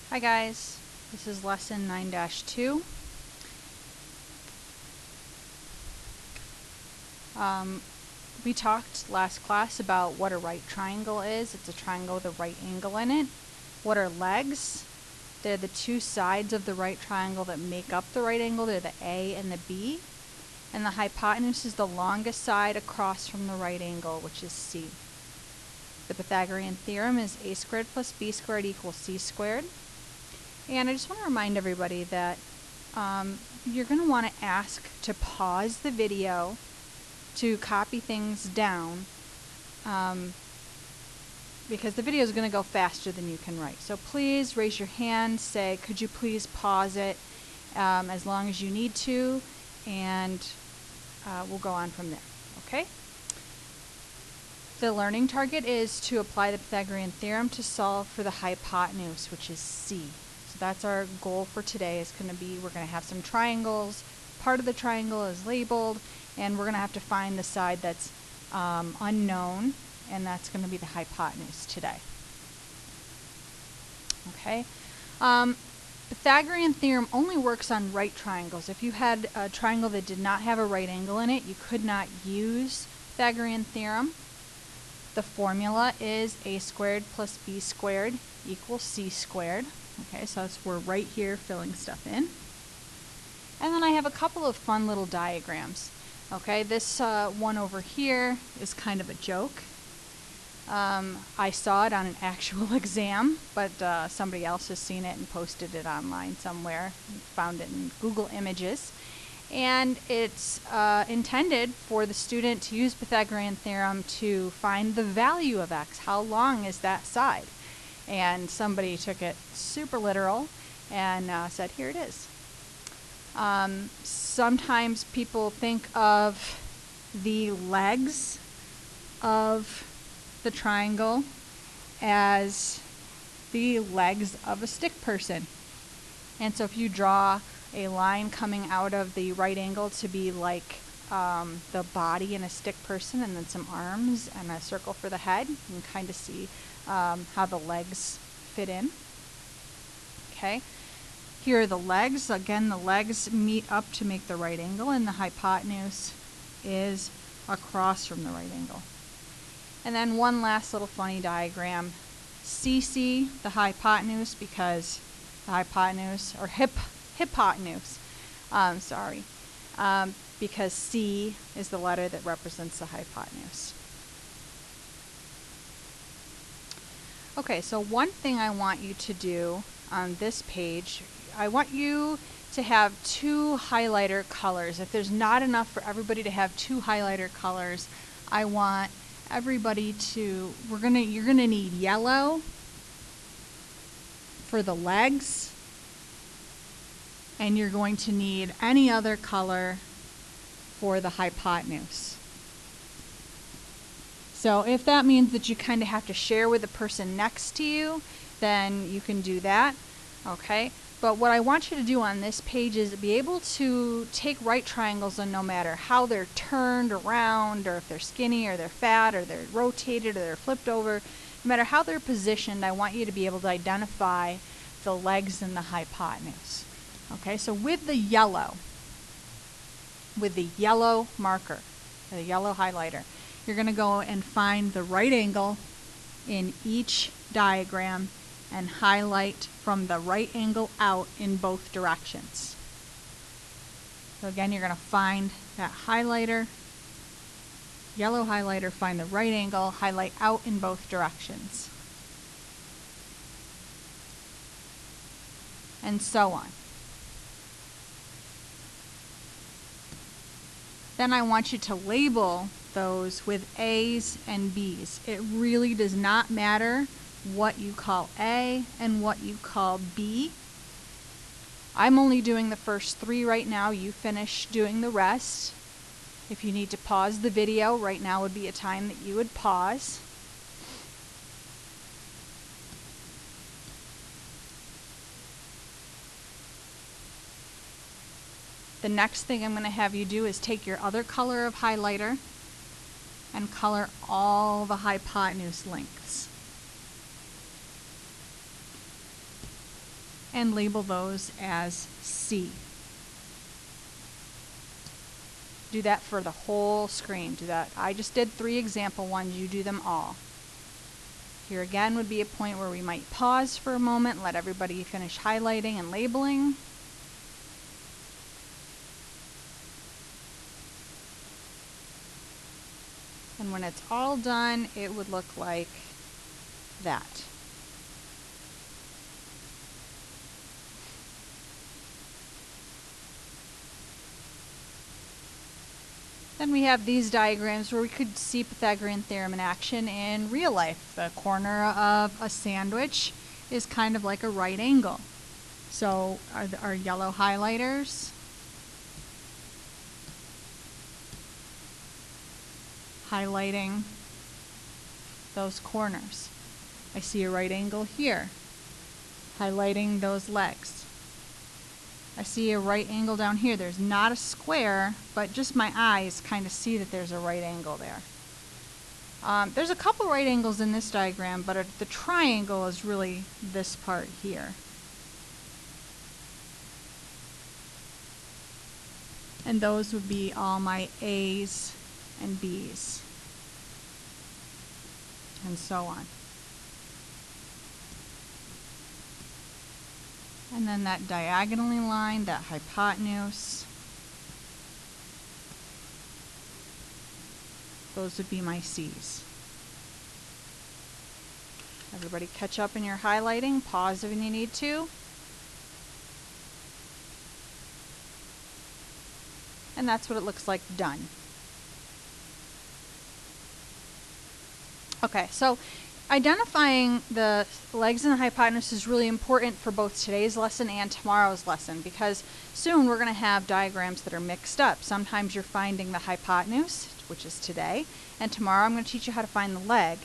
Hi guys, this is lesson 9-2. We talked last class about what a right triangle is. It's a triangle with a right angle in it. What are legs? They're the two sides of the right triangle that make up the right angle. They're the A and the B. And the hypotenuse is the longest side across from the right angle, which is C. The Pythagorean theorem is a squared plus b squared equals c squared. And I just want to remind everybody that you're going to want to ask to pause the video to copy things down because the video is going to go faster than you can write. So please raise your hand, say, could you please pause it as long as you need to, and we'll go on from there, okay? The learning target is to apply the Pythagorean theorem to solve for the hypotenuse, which is C. So that's our goal for today. Is going to be, we're going to have some triangles. Part of the triangle is labeled, and we're going to have to find the side that's unknown, and that's going to be the hypotenuse today. Okay. Pythagorean theorem only works on right triangles. If you had a triangle that did not have a right angle in it, you could not use Pythagorean theorem. The formula is a squared plus b squared equals c squared. Okay, so we're right here filling stuff in. And then I have a couple of fun little diagrams. Okay, this one over here is kind of a joke. I saw it on an actual exam, but somebody else has seen it and posted it online somewhere, found it in Google Images. And it's intended for the student to use Pythagorean theorem to find the value of x. How long is that side? And somebody took it super literal and said, here it is. Sometimes people think of the legs of the triangle as the legs of a stick person. And so if you draw a line coming out of the right angle to be like the body in a stick person, and then some arms and a circle for the head, you can kind of see how the legs fit in. Okay, here are the legs. Again, the legs meet up to make the right angle, and the hypotenuse is across from the right angle. And then one last little funny diagram. CC, the hypotenuse, because the hypotenuse, or hypotenuse, because C is the letter that represents the hypotenuse. Okay, so one thing I want you to do on this page, I want you to have two highlighter colors. If there's not enough for everybody to have two highlighter colors, I want everybody to, you're gonna need yellow for the legs, and you're going to need any other color for the hypotenuse. So if that means that you kind of have to share with the person next to you, then you can do that, okay? But what I want you to do on this page is be able to take right triangles, and no matter how they're turned around, or if they're skinny, or they're fat, or they're rotated, or they're flipped over, no matter how they're positioned, I want you to be able to identify the legs and the hypotenuse. Okay, so with the yellow marker, the yellow highlighter, you're going to go and find the right angle in each diagram and highlight from the right angle out in both directions. So again, you're going to find that highlighter, yellow highlighter, find the right angle, highlight out in both directions, and so on. Then I want you to label those with A's and B's. It really does not matter what you call A and what you call B. I'm only doing the first three right now. You finish doing the rest. If you need to pause the video, right now would be a time that you would pause. The next thing I'm going to have you do is take your other color of highlighter and color all the hypotenuse lengths. and label those as C. Do that for the whole screen. Do that. I just did 3 example ones. You do them all. Here again would be a point where we might pause for a moment, let everybody finish highlighting and labeling. And when it's all done, it would look like that. Then we have these diagrams where we could see Pythagorean theorem in action in real life. The corner of a sandwich is kind of like a right angle. So our yellow highlighters highlighting those corners. I see a right angle here, highlighting those legs. I see a right angle down here. There's not a square, but just my eyes kind of see that there's a right angle there. There's a couple right angles in this diagram, but the triangle is really this part here. And those would be all my A's and B's, and so on. And then that diagonally line, that hypotenuse, those would be my C's. Everybody catch up in your highlighting. Pause if you need to. And that's what it looks like done. Okay, so identifying the legs and the hypotenuse is really important for both today's lesson and tomorrow's lesson, because soon we're going to have diagrams that are mixed up. Sometimes you're finding the hypotenuse, which is today, and tomorrow I'm going to teach you how to find the leg,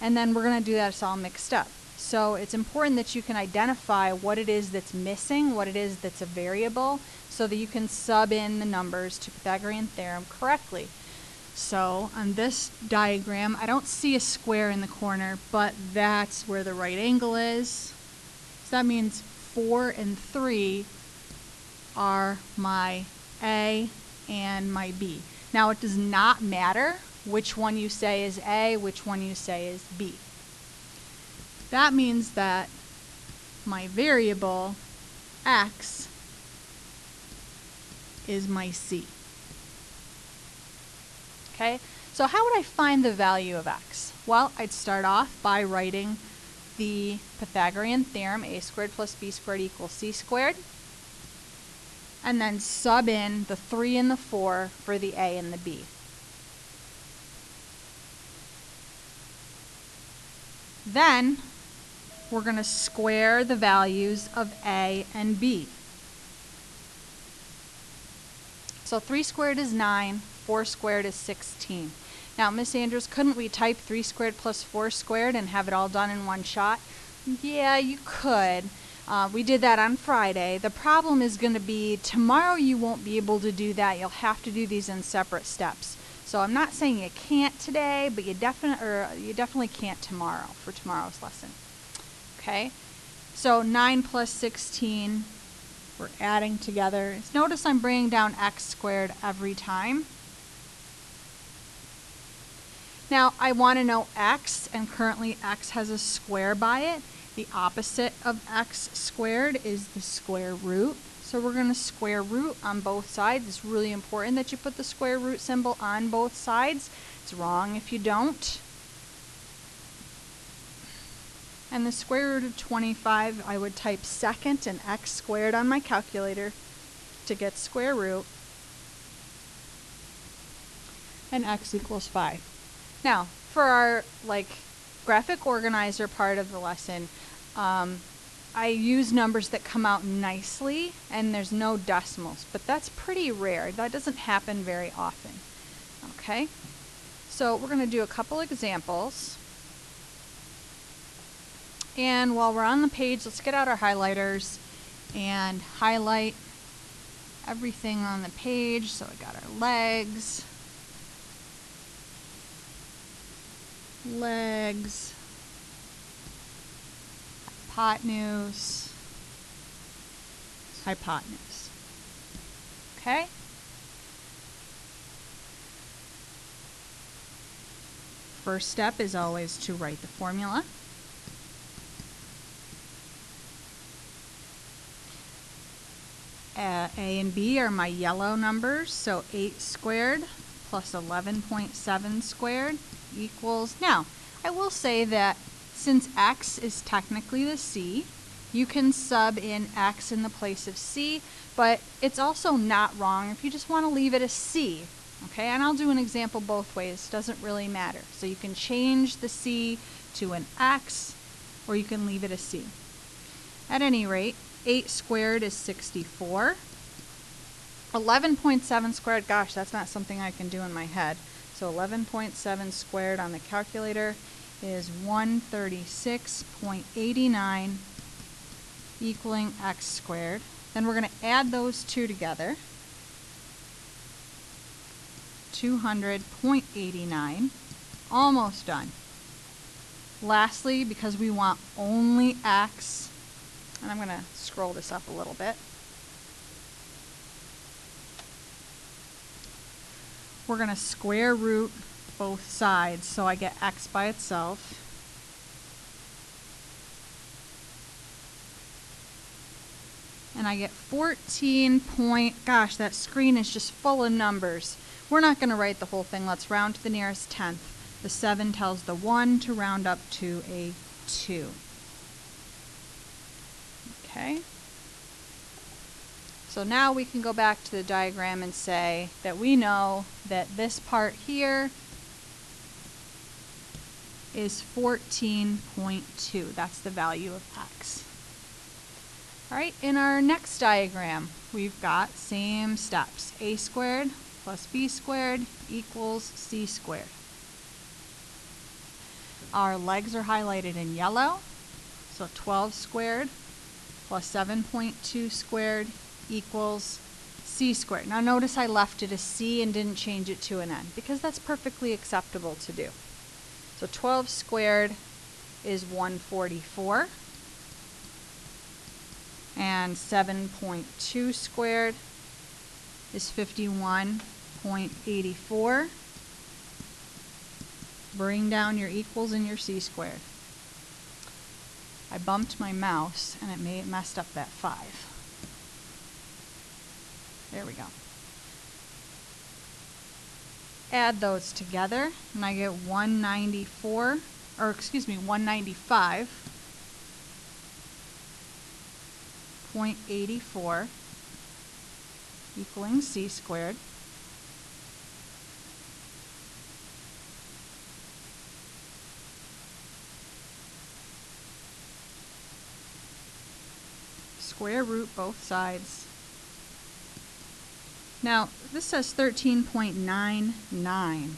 and then we're going to do that it's all mixed up. So it's important that you can identify what it is that's missing, what it is that's a variable, so that you can sub in the numbers to Pythagorean theorem correctly. So on this diagram, I don't see a square in the corner, but that's where the right angle is. So that means 4 and 3 are my A and my B. Now it does not matter which one you say is A, which one you say is B. That means that my variable X is my C. Okay, so how would I find the value of X? Well, I'd start off by writing the Pythagorean theorem, a squared plus b squared equals c squared, and then sub in the 3 and the 4 for the a and the b. Then we're going to square the values of a and b. So 3 squared is 9, 4 squared is 16. Now, Miss Andrews, couldn't we type 3 squared plus 4 squared and have it all done in one shot? Yeah, you could. We did that on Friday. The problem is going to be tomorrow you won't be able to do that. You'll have to do these in separate steps. So I'm not saying you can't today, but you definitely can't tomorrow for tomorrow's lesson. Okay? So 9 plus 16, we're adding together. Notice I'm bringing down x squared every time. Now I want to know x, and currently x has a square by it. The opposite of x squared is the square root. So we're going to square root on both sides. It's really important that you put the square root symbol on both sides. It's wrong if you don't. And the square root of 25, I would type second and x squared on my calculator to get square root. And x equals 5. Now, for our graphic organizer part of the lesson, I use numbers that come out nicely and there's no decimals, but that's pretty rare. That doesn't happen very often. Okay, so we're going to do a couple examples. And while we're on the page, let's get out our highlighters and highlight everything on the page. So we got our legs, hypotenuse, hypotenuse. Okay? First step is always to write the formula. A and B are my yellow numbers, so 8 squared plus 11.7 squared equals, now, I will say that since x is technically the c, you can sub in x in the place of c, but it's also not wrong if you just want to leave it a c. Okay, and I'll do an example both ways, doesn't really matter. So you can change the c to an x, or you can leave it a c. At any rate, 8 squared is 64. 11.7 squared, gosh, that's not something I can do in my head. So 11.7 squared on the calculator is 136.89 equaling x squared. Then we're going to add those two together. 200.89. Almost done. Lastly, because we want only x, and I'm going to scroll this up a little bit. We're going to square root both sides, so I get x by itself. And I get 14 point, gosh, that screen is just full of numbers. We're not going to write the whole thing. Let's round to the nearest tenth. The 7 tells the 1 to round up to a 2. Okay. So now we can go back to the diagram and say that we know that this part here is 14.2. That's the value of x. All right, in our next diagram, we've got same steps. A squared plus b squared equals c squared. Our legs are highlighted in yellow, so 12 squared plus 7.2 squared equals c squared. Now notice I left it a c and didn't change it to an n, because that's perfectly acceptable to do. So 12 squared is 144, and 7.2 squared is 51.84. Bring down your equals and your c squared. I bumped my mouse and it messed up that 5. There we go. Add those together and I get 195.84 equaling c squared. Square root both sides. Now, this says 13.99.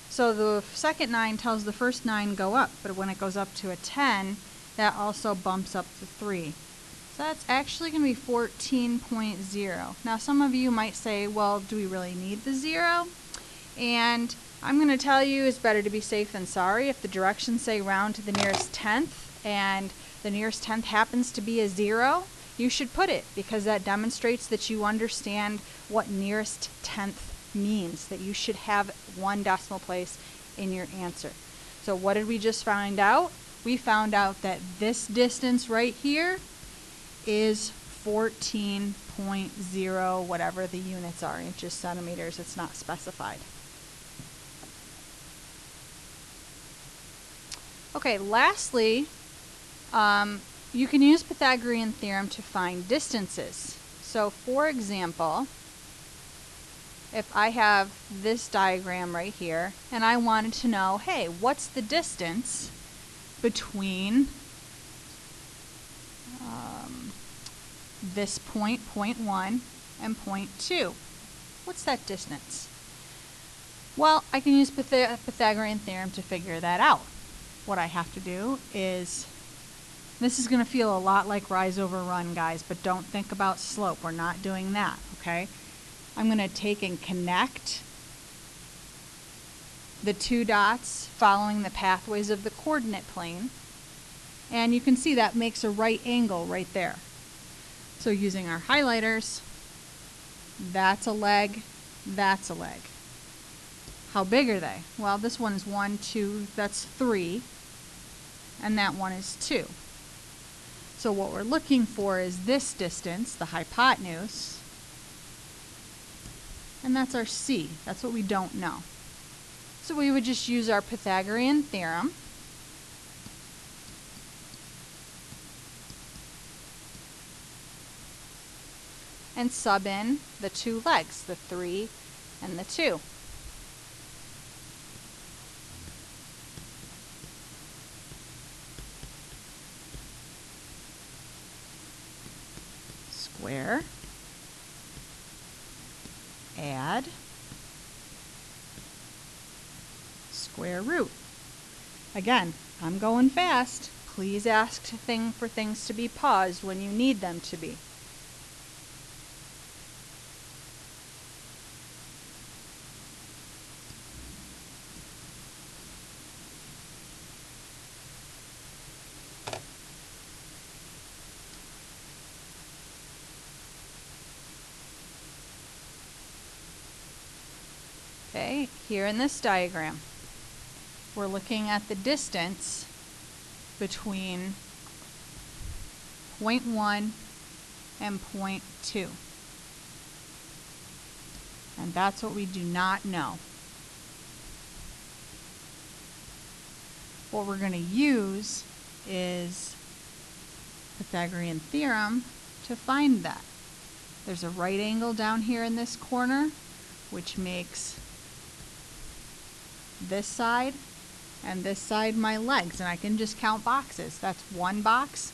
So the second 9 tells the first 9 go up, but when it goes up to a 10, that also bumps up the 3. So that's actually going to be 14.0. Now, some of you might say, well, do we really need the 0? And I'm going to tell you it's better to be safe than sorry. If the directions say round to the nearest tenth, and the nearest tenth happens to be a 0, you should put it, because that demonstrates that you understand what nearest tenth means, that you should have one decimal place in your answer. So what did we just find out? We found out that this distance right here is 14.0, whatever the units are, inches, centimeters, it's not specified. Okay, lastly, you can use Pythagorean theorem to find distances. So for example, if I have this diagram right here and I wanted to know, hey, what's the distance between this point, point 1, and point 2? What's that distance? Well, I can use Pythagorean theorem to figure that out. What I have to do is, this is going to feel a lot like rise over run, guys, but don't think about slope. We're not doing that, okay? I'm going to take and connect the two dots following the pathways of the coordinate plane, and you can see that makes a right angle right there. So using our highlighters, that's a leg, that's a leg. How big are they? Well, this one is 1, 2, that's 3, and that one is 2. So what we're looking for is this distance, the hypotenuse, and that's our C. That's what we don't know. So we would just use our Pythagorean theorem. And sub in the two legs, the 3 and the 2. Square, add, square root. Again, I'm going fast. Please ask for things to be paused when you need them to be. Okay, here in this diagram, we're looking at the distance between point 1 and point 2. And that's what we do not know. What we're going to use is Pythagorean theorem to find that. There's a right angle down here in this corner, which makes this side and this side my legs, and I can just count boxes. That's one box,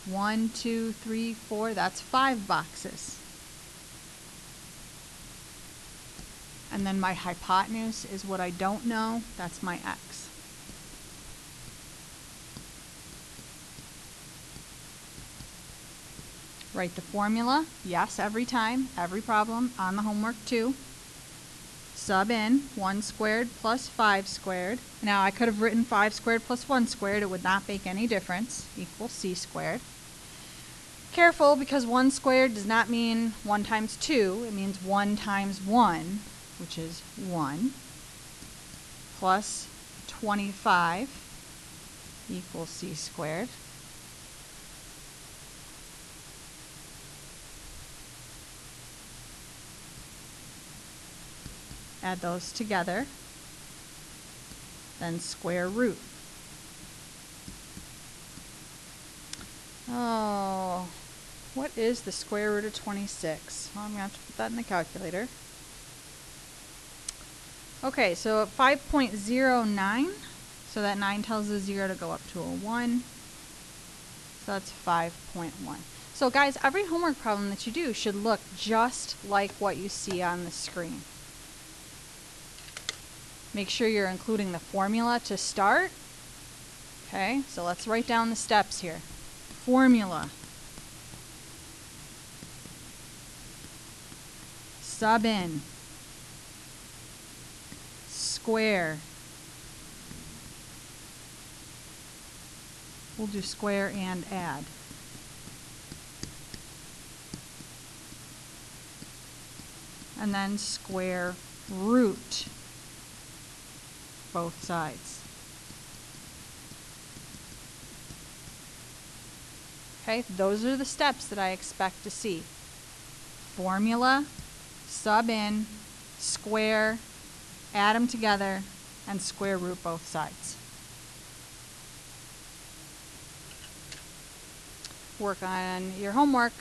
1, 2, 3, 4, that's 5 boxes. And then my hypotenuse is what I don't know, that's my x. Write the formula, yes, every time, every problem, on the homework too. Sub in 1 squared plus 5 squared. Now I could have written 5 squared plus 1 squared. It would not make any difference. Equals c squared. Careful, because 1 squared does not mean 1 times 2. It means 1 times 1, which is 1, plus 25 equals c squared. Add those together, then square root. Oh, what is the square root of 26? Well, I'm going to have to put that in the calculator. Okay, so at 5.09, so that 9 tells the 0 to go up to a 1. So that's 5.1. So guys, every homework problem that you do should look just like what you see on the screen. Make sure you're including the formula to start. Okay, so let's write down the steps here. Formula. Sub in. Square. We'll do square and add. And then square root. Both sides. Okay, those are the steps that I expect to see. Formula, sub in, square, add them together, and square root both sides. Work on your homework.